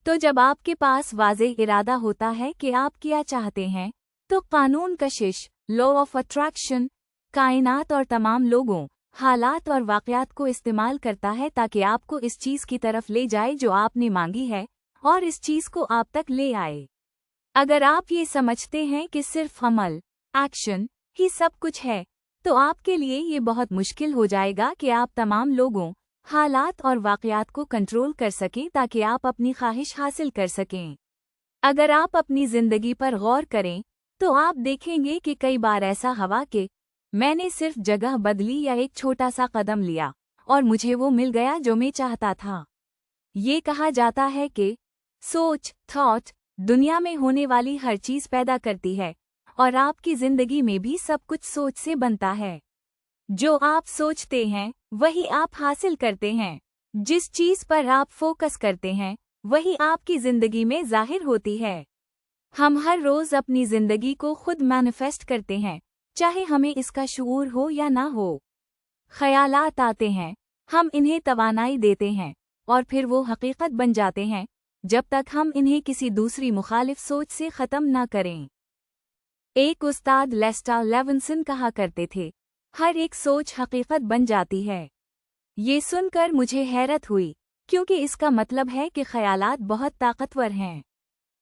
तो जब आपके पास वाज़ेह इरादा होता है कि आप क्या चाहते हैं, तो कानून कशिश, लॉ ऑफ अट्रैक्शन, कायनात और तमाम लोगों, हालात और वाक़यात को इस्तेमाल करता है ताकि आपको इस चीज़ की तरफ ले जाए जो आपने मांगी है और इस चीज़ को आप तक ले आए। अगर आप ये समझते हैं कि सिर्फ अमल, एक्शन ही सब कुछ है, तो आपके लिए ये बहुत मुश्किल हो जाएगा कि आप तमाम लोगों, हालात और वाक़यात को कंट्रोल कर सकें ताकि आप अपनी ख्वाहिश हासिल कर सकें। अगर आप अपनी ज़िंदगी पर गौर करें, तो आप देखेंगे कि कई बार ऐसा हुआ कि मैंने सिर्फ जगह बदली या एक छोटा सा कदम लिया और मुझे वो मिल गया जो मैं चाहता था। ये कहा जाता है कि सोच, थॉट, दुनिया में होने वाली हर चीज़ पैदा करती है और आपकी ज़िंदगी में भी सब कुछ सोच से बनता है। जो आप सोचते हैं वही आप हासिल करते हैं। जिस चीज़ पर आप फोकस करते हैं वही आपकी ज़िंदगी में ज़ाहिर होती है। हम हर रोज़ अपनी ज़िंदगी को खुद मैनिफेस्ट करते हैं, चाहे हमें इसका शऊर हो या ना हो। ख्यालात आते हैं, हम इन्हें तवानाई देते हैं और फिर वो हकीकत बन जाते हैं जब तक हम इन्हें किसी दूसरी मुखालिफ सोच से ख़त्म ना करें। एक उस्ताद लेस्टर लेविंसन कहा करते थे, हर एक सोच हकीकत बन जाती है। ये सुनकर मुझे हैरत हुई, क्योंकि इसका मतलब है कि ख्यालात बहुत ताकतवर हैं।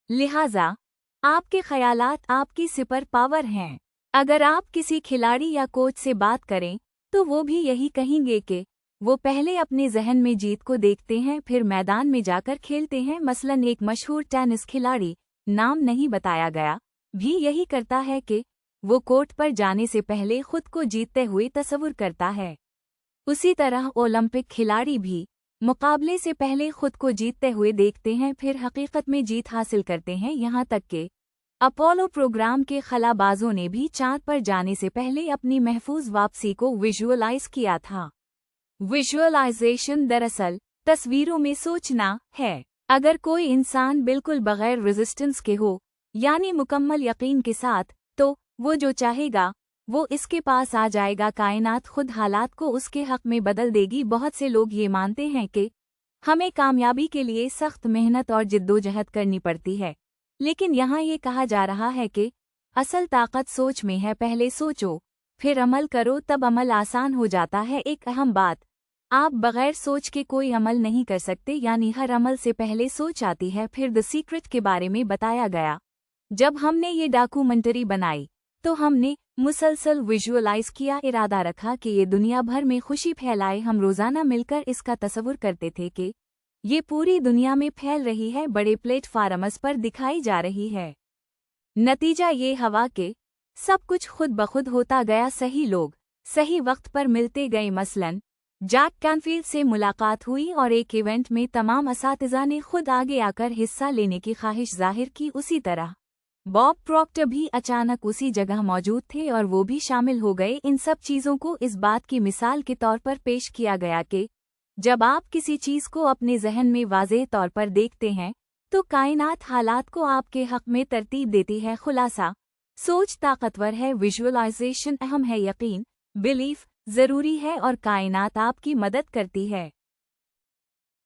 लिहाजा आपके ख्यालात आपकी सुपर पावर हैं। अगर आप किसी खिलाड़ी या कोच से बात करें, तो वो भी यही कहेंगे कि वो पहले अपने जहन में जीत को देखते हैं, फिर मैदान में जाकर खेलते हैं। मसलन एक मशहूर टेनिस खिलाड़ी, नाम नहीं बताया गया, भी यही करता है कि वो कोर्ट पर जाने से पहले खुद को जीतते हुए तस्वुर करता है। उसी तरह ओलंपिक खिलाड़ी भी मुकाबले से पहले खुद को जीतते हुए देखते हैं, फिर हकीकत में जीत हासिल करते हैं। यहाँ तक कि अपोलो प्रोग्राम के खलाबाजों ने भी चांद पर जाने से पहले अपनी महफूज वापसी को विजुअलाइज किया था। विजुअलाइजेशन दरअसल तस्वीरों में सोचना है। अगर कोई इंसान बिल्कुल बगैर रेजिस्टेंस के हो, यानी मुकम्मल यकीन के साथ, तो वो जो चाहेगा वो इसके पास आ जाएगा। कायनात खुद हालात को उसके हक में बदल देगी। बहुत से लोग ये मानते हैं कि हमें कामयाबी के लिए सख्त मेहनत और जिद्दोजहद करनी पड़ती है, लेकिन यहाँ ये कहा जा रहा है कि असल ताकत सोच में है। पहले सोचो, फिर अमल करो, तब अमल आसान हो जाता है। एक अहम बात, आप बगैर सोच के कोई अमल नहीं कर सकते, यानी हर अमल से पहले सोच आती है। फिर द सीक्रेट के बारे में बताया गया। जब हमने ये डॉक्यूमेंट्री बनाई तो हमने मुसलसल विजुअलाइज किया, इरादा रखा कि ये दुनिया भर में खुशी फैलाए। हम रोज़ाना मिलकर इसका तस्वुर करते थे कि ये पूरी दुनिया में फैल रही है, बड़े प्लेटफार्म्स पर दिखाई जा रही है। नतीजा ये हवा कि सब कुछ खुद बखुद होता गया। सही लोग सही वक्त पर मिलते गए। मसलन जैक कैनफील्ड से मुलाकात हुई और एक इवेंट में तमाम असातिज़ा ने खुद आगे आकर हिस्सा लेने की ख्वाहिश जाहिर की। उसी तरह बॉब प्रॉक्टर भी अचानक उसी जगह मौजूद थे और वो भी शामिल हो गए। इन सब चीज़ों को इस बात की मिसाल के तौर पर पेश किया गया कि जब आप किसी चीज़ को अपने जहन में वाज़ेह तौर पर देखते हैं, तो कायनात हालात को आपके हक में तरतीब देती है। खुलासा, सोच ताकतवर है, विजुअलाइजेशन अहम है, यकीन, बिलीफ ज़रूरी है और कायनात आपकी मदद करती है।